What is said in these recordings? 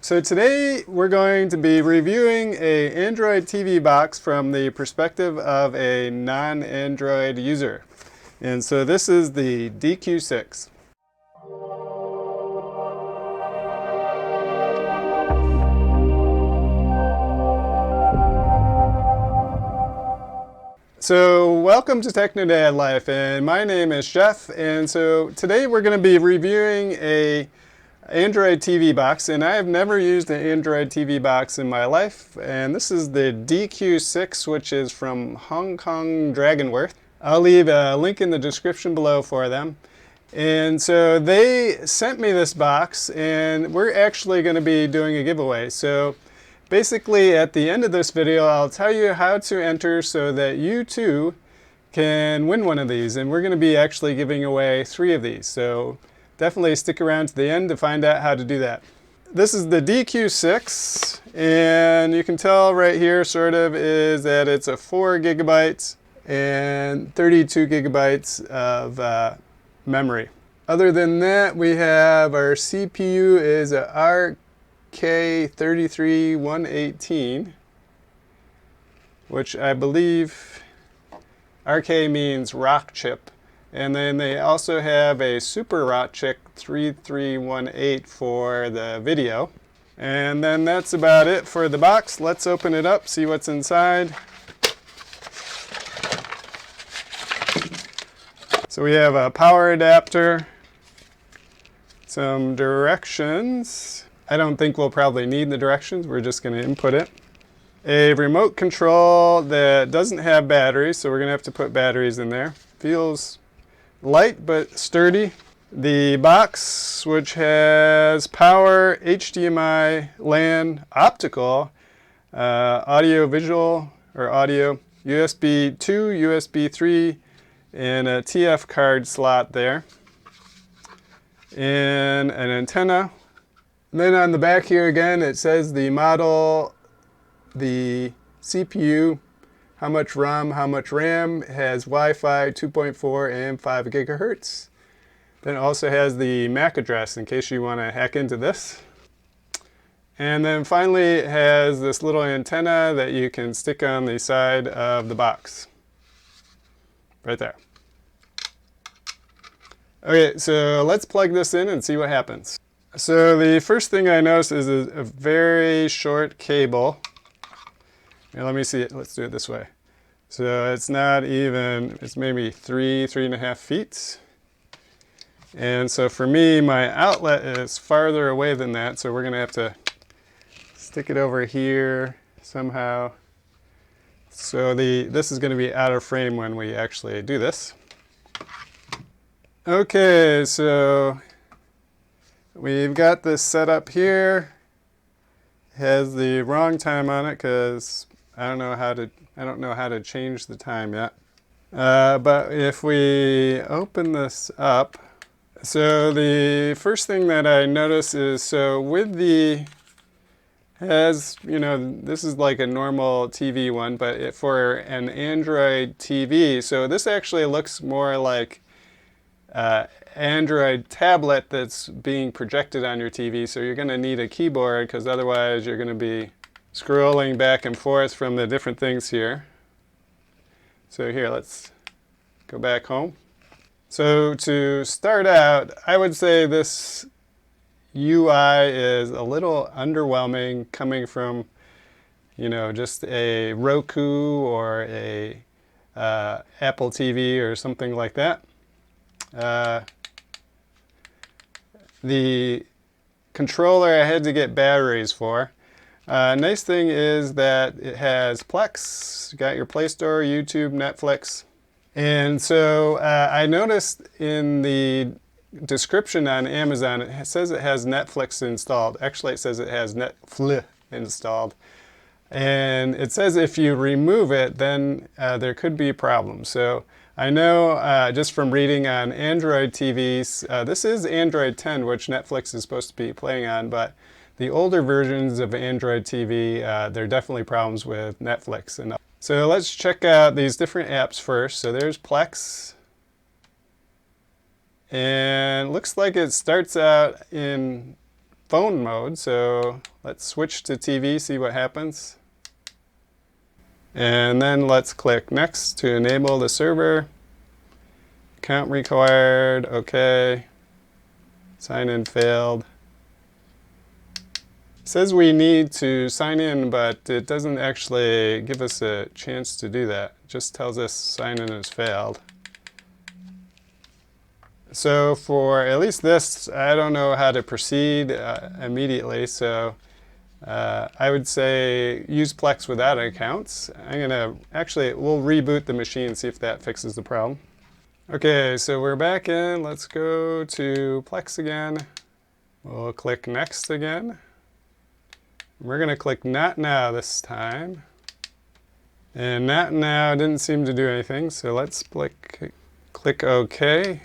So today we're going to be reviewing an Android TV box from the perspective of a non-Android user. And so this is the DQ6. So welcome to TechnoDadLife, and my name is Jeff, and so today we're going to be reviewing a Android TV box, and I have never used an Android TV box in my life, and this is the DQ6, which is from Hong Kong Dragonworth. I'll leave a link in the description below for them. And so they sent me this box, and we're actually going to be doing a giveaway. So basically at the end of this video, I'll tell you how to enter so that you too can win one of these, and we're going to be actually giving away 3 of these. So definitely stick around to the end to find out how to do that. This is the DQ6, and you can tell right here sort of is that it's a 4 gigabytes and 32 gigabytes of memory. Other than that, we have our CPU is a RK33118, which I believe RK means rock chip. And then they also have a Super Rockchip 3318 for the video. And then that's about it for the box. Let's open it up, see what's inside. So we have a power adapter, some directions. I don't think we'll probably need the directions. We're just going to input it. A remote control that doesn't have batteries, so we're going to have to put batteries in there. Feels light but sturdy. The box, which has power, HDMI, LAN, optical, audio visual or audio, USB 2, USB 3, and a TF card slot there, and an antenna. And then on the back here again, it says the model, the CPU, how much ROM, how much RAM, has Wi-Fi 2.4 and 5 gigahertz. Then it also has the MAC address in case you want to hack into this. And then finally it has this little antenna that you can stick on the side of the box. Right there. Okay, so let's plug this in and see what happens. So the first thing I noticed is a very short cable. Here, let me see it. Let's do it this way. So it's not even, it's maybe 3.5 feet. And so for me, my outlet is farther away than that. So we're going to have to stick it over here somehow. So this is going to be out of frame when we actually do this. Okay, so we've got this set up here. It has the wrong time on it because I don't know how to change the time yet. But if we open this up, so the first thing that I notice is, so with the, has, you know, this is like a normal TV one, but for an Android TV, so this actually looks more like Android tablet that's being projected on your TV. So you're going to need a keyboard because otherwise you're going to be scrolling back and forth from the different things here. So here, let's go back home. So to start out, I would say this UI is a little underwhelming coming from, you know, just a Roku or a Apple TV or something like that. The controller I had to get batteries for. Nice thing is that it has Plex. You got your Play Store, YouTube, Netflix. And so I noticed in the description on Amazon, it says it has Netflix installed. Actually, it says it has Netflix installed. And it says if you remove it, then there could be problems. So I know just from reading on Android TVs, this is Android 10, which Netflix is supposed to be playing on, but the older versions of Android TV, there are definitely problems with Netflix. And so let's check out these different apps first. So there's Plex. And looks like it starts out in phone mode. So let's switch to TV, see what happens. And then let's click next to enable the server. Account required, okay. Sign in failed. It says we need to sign in, but it doesn't actually give us a chance to do that. It just tells us sign in has failed. So for at least this, I don't know how to proceed immediately. So I would say use Plex without accounts. We'll reboot the machine and see if that fixes the problem. Okay, so we're back in. Let's go to Plex again. We'll click next again. We're going to click not now this time. And not now didn't seem to do anything, so let's click OK.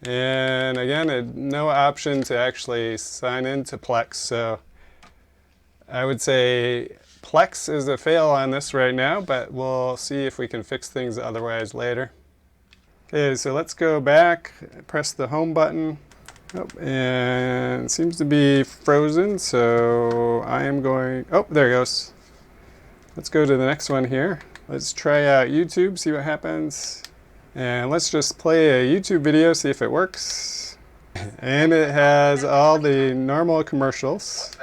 And again, no option to actually sign into Plex. So I would say Plex is a fail on this right now, but we'll see if we can fix things otherwise later. Okay, so let's go back, press the home button. Oh, and it seems to be frozen, so I am going, oh, there it goes. Let's go to the next one here. Let's try out YouTube, see what happens. And let's just play a YouTube video, see if it works. And it has all the normal commercials.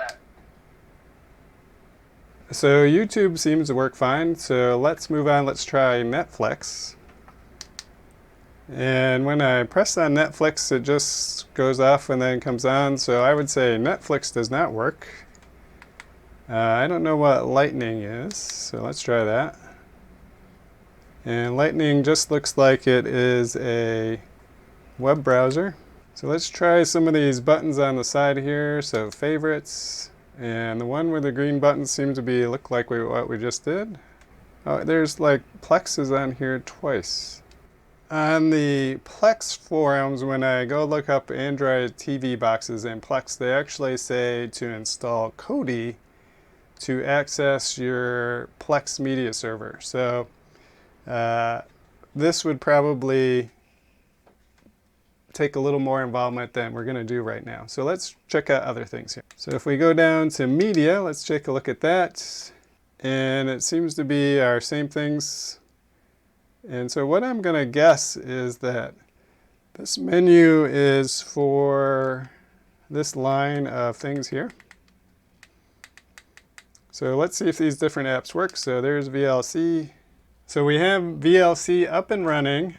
So YouTube seems to work fine, so let's move on, let's try Netflix. And when I press on Netflix, it just goes off and then comes on. So I would say Netflix does not work. I don't know what Lightning is, so let's try that. And Lightning just looks like it is a web browser. So let's try some of these buttons on the side here. So favorites, and the one with the green buttons seem to look like what we just did. Oh, there's like Plex is on here twice. On the Plex forums, when I go look up Android TV boxes in Plex, they actually say to install Kodi to access your Plex media server. So this would probably take a little more involvement than we're going to do right now. So let's check out other things here. So if we go down to media, let's take a look at that. And it seems to be our same things. And so what I'm going to guess is that this menu is for this line of things here. So let's see if these different apps work. So there's VLC. So we have VLC up and running,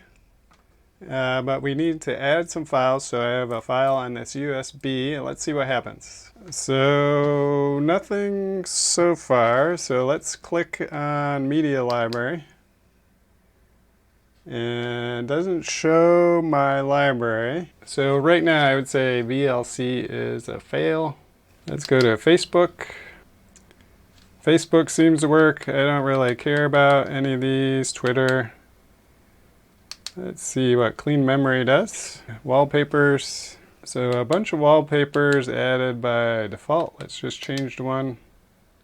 but we need to add some files. So I have a file on this USB. Let's see what happens. So nothing so far. So let's click on Media Library. And it doesn't show my library. So right now I would say VLC is a fail. Let's go to Facebook. Facebook seems to work. I don't really care about any of these. Twitter. Let's see what clean memory does. Wallpapers. So a bunch of wallpapers added by default. Let's just change to one.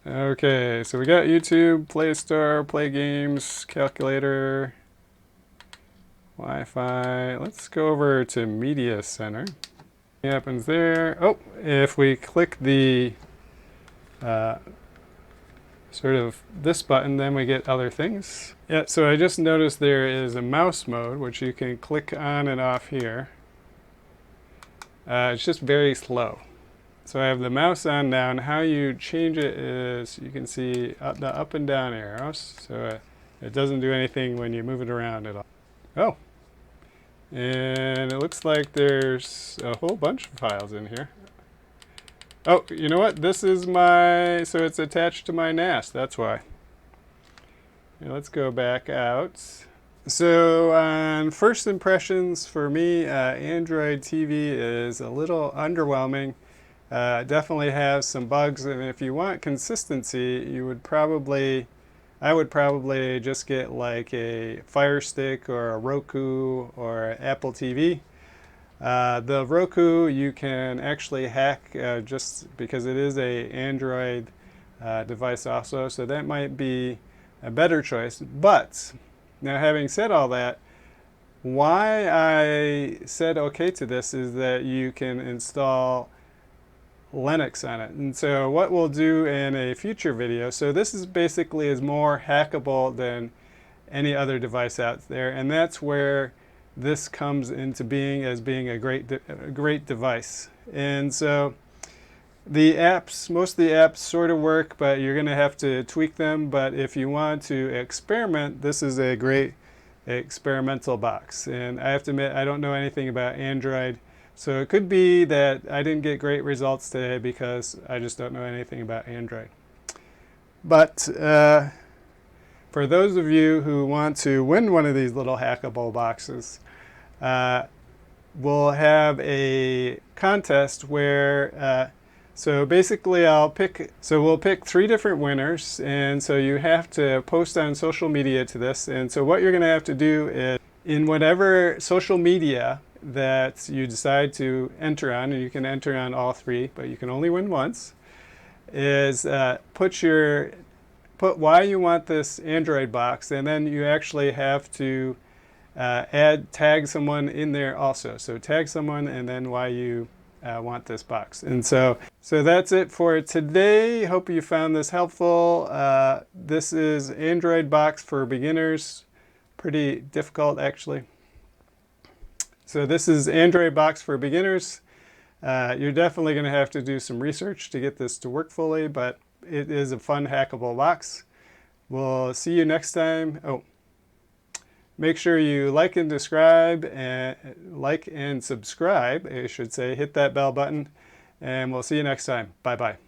Okay, so we got YouTube, Play Store, Play Games, Calculator, Wi-Fi. Let's go over to Media Center. What happens there? Oh, if we click the sort of this button, then we get other things. Yeah, so I just noticed there is a mouse mode, which you can click on and off here. It's just very slow. So I have the mouse on now, and how you change it is you can see the up and down arrows. So it doesn't do anything when you move it around at all. Oh. And it looks like there's a whole bunch of files in here. Oh, you know what? This is so it's attached to my NAS, that's why. Now let's go back out. So on first impressions for me, Android TV is a little underwhelming. Definitely has some bugs, and if you want consistency, I would probably just get like a Fire Stick or a Roku or Apple TV. The Roku you can actually hack just because it is an Android device also, so that might be a better choice. But now, having said all that, why I said okay to this is that you can install Linux on it. And so what we'll do in a future video, so this is basically is more hackable than any other device out there, and that's where this comes into being as being a great device. And so the apps, most of the apps sort of work, but you're going to have to tweak them. But if you want to experiment, this is a great experimental box. And I have to admit, I don't know anything about Android, so it could be that I didn't get great results today because I just don't know anything about Android. But for those of you who want to win one of these little hackable boxes, we'll have a contest where so basically we'll pick 3 different winners, and so you have to post on social media to this. And so what you're going to have to do is, in whatever social media that you decide to enter on, and you can enter on all 3, but you can only win once, is put why you want this Android box, and then you actually have to tag someone in there also. So tag someone and then why you want this box. And so that's it for today. Hope you found this helpful. This is Android box for beginners. Pretty difficult, actually. So this is Android box for beginners. You're definitely going to have to do some research to get this to work fully, but it is a fun hackable box. We'll see you next time. Oh, make sure you like and subscribe, I should say. Hit that bell button, and we'll see you next time. Bye-bye.